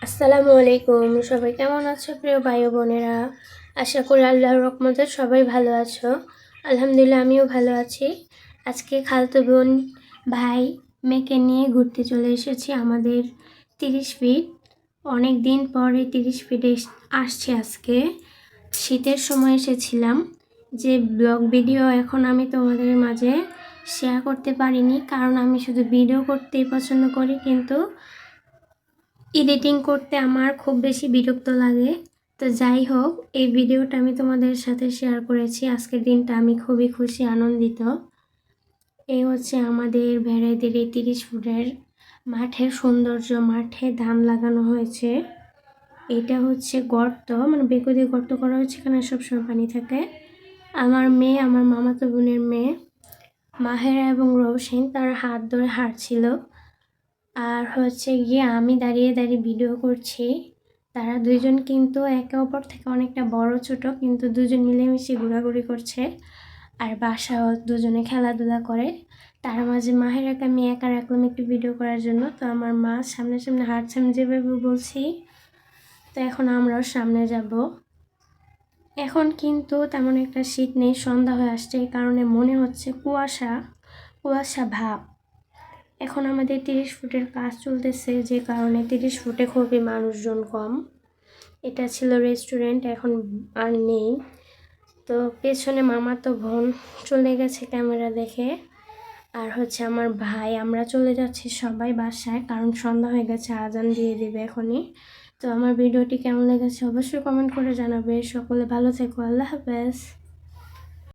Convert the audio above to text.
আসসালামু আলাইকুম। সবাই কেমন আছো প্রিয় ভাই ও বোনেরা? আশা করি আল্লাহর রহমতে সবাই ভালো আছো। আলহামদুলিল্লাহ আমিও ভালো আছি। আজকে খালাতো বোন ভাই মেয়েকে নিয়ে ঘুরতে চলে এসেছি আমাদের 30 ফিট। অনেক দিন পরে 30 ফিটে আসছি আজকে। শীতের সময় এসেছিলাম। যে ব্লগ ভিডিও এখন আমি তোমাদের মাঝে শেয়ার করতে পারিনি, কারণ আমি শুধু ভিডিও করতেই পছন্দ করি, কিন্তু এডিটিং করতে আমার খুব বেশি বিরক্ত লাগে। তো যাই হোক, এই ভিডিওটা আমি তোমাদের সাথে শেয়ার করেছি। আজকের দিনটা আমি খুবই খুশি, আনন্দিত। এই হচ্ছে আমাদের ভেড়াইদের এই 30 ফুটের মাঠের সৌন্দর্য। মাঠে ধান লাগানো হয়েছে। এটা হচ্ছে গর্ত, মানে বেকু দিয়ে গর্ত করা হয়েছে, এখানে সবসময় পানি থাকে। আমার মেয়ে, আমার মামাতো বোনের মেয়ে মাহেরা এবং রৌশিন, তার হাত ধরে হাঁটছিল। আর হচ্ছে গিয়ে আমি দাঁড়িয়ে দাঁড়িয়ে ভিডিও করছি। তারা দুইজন কিন্তু একে অপর থেকে অনেকটা বড় ছোট, কিন্তু দুজন মিলেমিশে ঘোরাঘুরি করছে আর বাসাও দুজনে খেলাধুলা করে। তার মাঝে মাহেরাকে আমি একা রাখলাম একটু ভিডিও করার জন্য। তো আমার মা সামনে সামনে হাঁটছে, আমি যেভাবে বলছি। তো এখন আমরাও সামনে যাব। এখন কিন্তু তেমন একটা শীত নেই, সন্ধ্যা হয়ে আসছে, এই কারণে মনে হচ্ছে কুয়াশা কুয়াশা ভাব। এখন আমাদের 30 ফুটের কাজ চলতেছে, যে কারণে 30 ফুটে খুবই মানুষজন কম। এটা ছিল রেস্টুরেন্ট, এখন আর নেই। তো পেছনে মামাতো বোন চলে গেছে ক্যামেরা দেখে। আর হচ্ছে আমার ভাই, আমরা চলে যাচ্ছি সবাই বাসায়, কারণ সন্ধ্যা হয়ে গেছে, আজান দিয়ে দিবে এখনই। তো আমার ভিডিওটি কেমন লেগেছে অবশ্যই কমেন্ট করে জানাবে। সকলে ভালো থেকো, আল্লাহ হাফেজ।